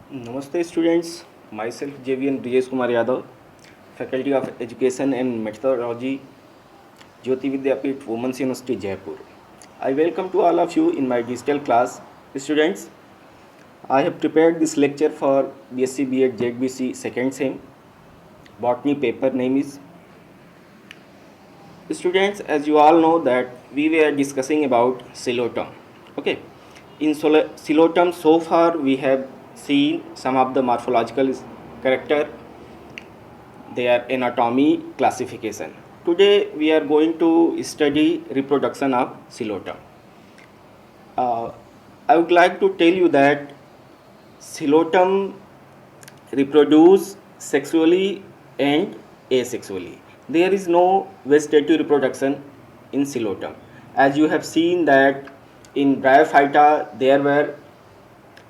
Namaste students, myself JVN Brijesh Kumar Yadav, Faculty of Education and Methodology, Jyoti Vidyapeeth Women's University Jaipur. I welcome to all of you in my digital class. Students, I have prepared this lecture for BSc B.Ed JBC second sem. Botany paper name is. Students, as you all know that we were discussing about coelom. Okay, in coelom so far we have seen some of the morphological character, their anatomy, classification. Today we are going to study reproduction of coelom. I would like to tell you that coelom reproduce sexually and asexually. There is no vegetative reproduction in coelom. As you have seen that in Bryophyta there were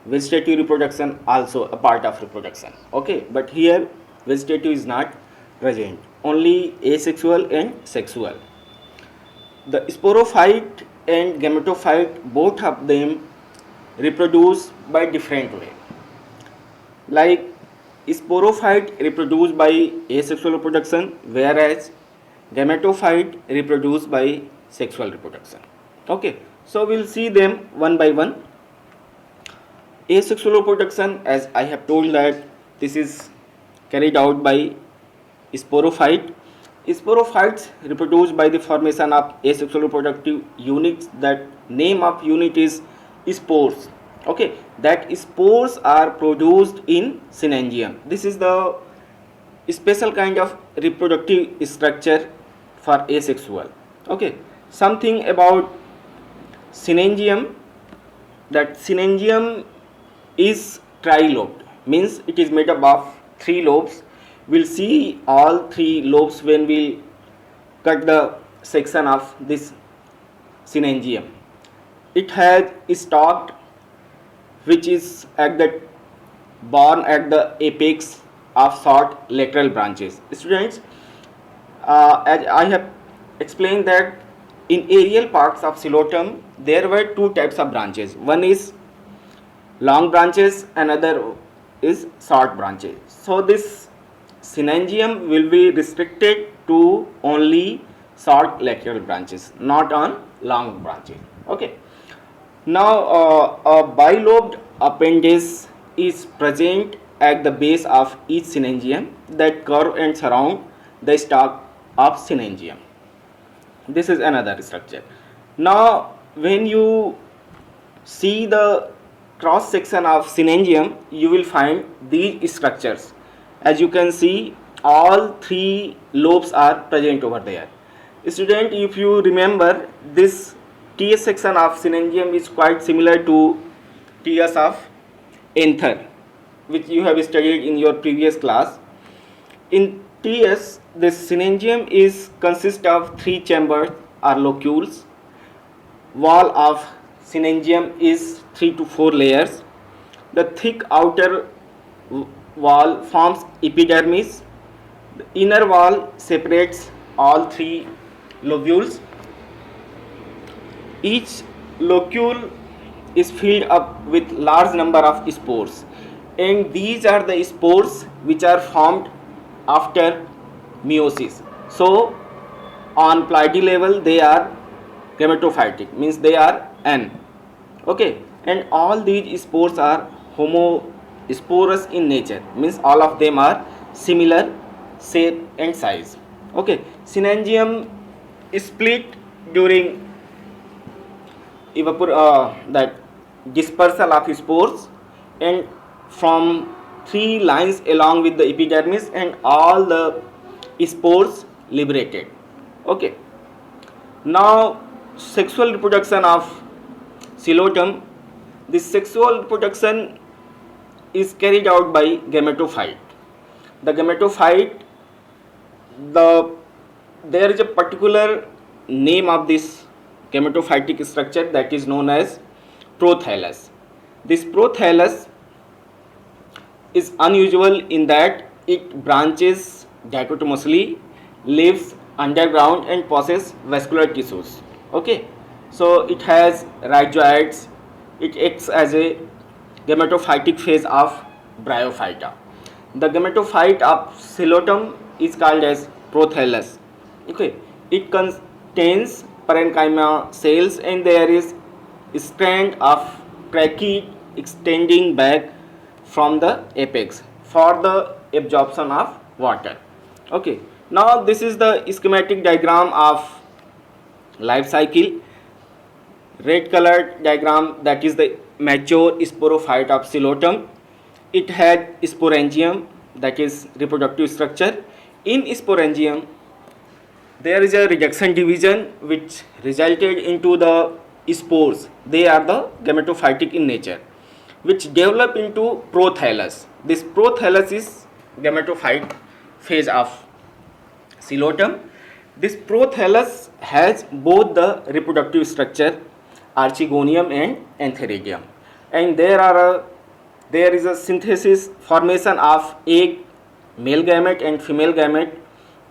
vegetative reproduction also a part of reproduction. Okay, but here vegetative is not present, only asexual and sexual. The sporophyte and gametophyte, both of them reproduce by different way. Like sporophyte reproduce by asexual reproduction, whereas gametophyte reproduce by sexual reproduction. Okay, so we'll see them one by one. Asexual reproduction, as I have told that this is carried out by sporophyte. Sporophytes reproduce by the formation of asexual reproductive units. That name of unit is spores. Okay, that spores are produced in synangium. This is the special kind of reproductive structure for asexual. Okay, something about synangium, that synangium is trilobed, means it is made up of 3 lobes. We'll see all 3 lobes when we'll cut the section of this synangium. It has stalked, which is at the born at the apex of short lateral branches. Students, as I have explained that in aerial parts of coelom there were 2 types of branches. One is long branches, another is short branches. So this synangium will be restricted to only short lateral branches, not on long branches. Okay. Now a bilobed appendage is present at the base of each synangium that curve and surround the stalk of synangium. This is another structure. Now when you see the cross section of synangium, you will find these structures. As you can see, all 3 lobes are present over there. Student, if you remember, this TS section of synangium is quite similar to TS of anther, which you have studied in your previous class. In TS, this synangium is consist of 3 chambers or locules. Wall of synangium is 3 to 4 layers. The thick outer wall forms epidermis. The inner wall separates all 3 lobules. Each locule is filled up with large number of spores, and these are the spores which are formed after meiosis. So on Pleiades level they are gametophytic, means they are N. Okay, and all these spores are homosporous in nature, means all of them are similar shape and size. Okay, synangium is split during that dispersal of spores, and from 3 lines along with the epidermis, and all the spores liberated. Okay, now sexual reproduction of coelom. This sexual reproduction is carried out by gametophyte. The gametophyte, there is a particular name of this gametophytic structure that is known as prothallus. This prothallus is unusual in that it branches dichotomously, lives underground and possesses vascular tissues. Okay, so it has rhizoids. It acts as a gametophytic phase of Bryophyta. The gametophyte of Coleotem is called as Prothallus. Okay, it contains parenchyma cells and there is a strand of trachea extending back from the apex for the absorption of water. Okay, now this is the schematic diagram of life cycle. Red colored diagram, that is the mature sporophyte of Coleotem. It had sporangium, that is reproductive structure. In sporangium there is a reduction division which resulted into the spores. They are the gametophytic in nature, which develop into prothallus. This prothallus is gametophyte phase of Coleotem. This prothallus has both the reproductive structure archegonium and antheridium, and there is a synthesis formation of egg, male gamete and female gamete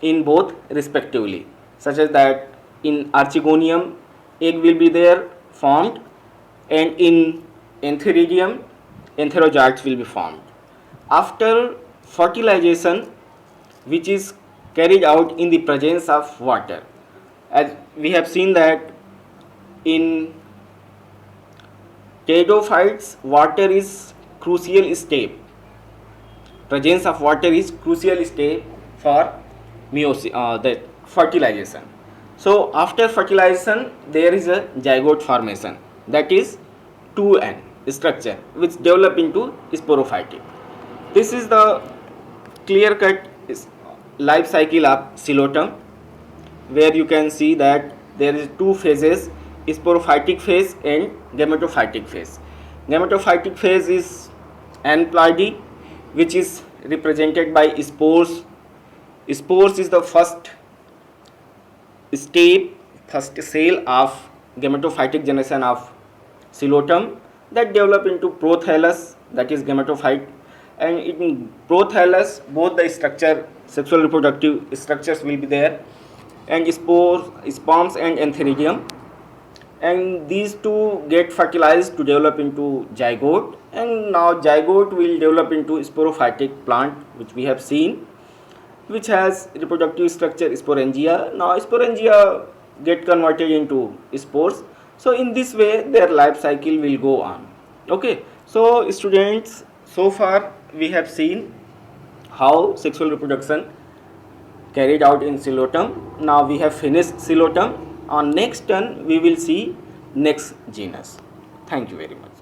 in both respectively, such as that in archegonium egg will be there formed, and in antheridium antherozoites will be formed. After fertilization, which is carried out in the presence of water, as we have seen that in pteridophytes water is crucial step. Presence of water is crucial step for the fertilization. So after fertilization there is a zygote formation, that is 2n structure which develop into sporophyte. This is the clear cut life cycle of Coleotem, where you can see that there is two phases, sporophytic phase and gametophytic phase. Gametophytic phase is aneuploidy, which is represented by spores. Spores is the first step, first cell of gametophytic generation of Coleotem, that develop into prothallus, that is gametophyte. And in prothallus both the structure, sexual reproductive structures will be there, and spores, sperms and antheridium, and these two get fertilized to develop into zygote, and now zygote will develop into sporophytic plant, which we have seen, which has reproductive structure sporangia. Now sporangia get converted into spores. So in this way their life cycle will go on. Okay, so students, so far we have seen how sexual reproduction carried out in Coleotem. Now we have finished Coleotem. On next turn we will see next genus. Thank you very much.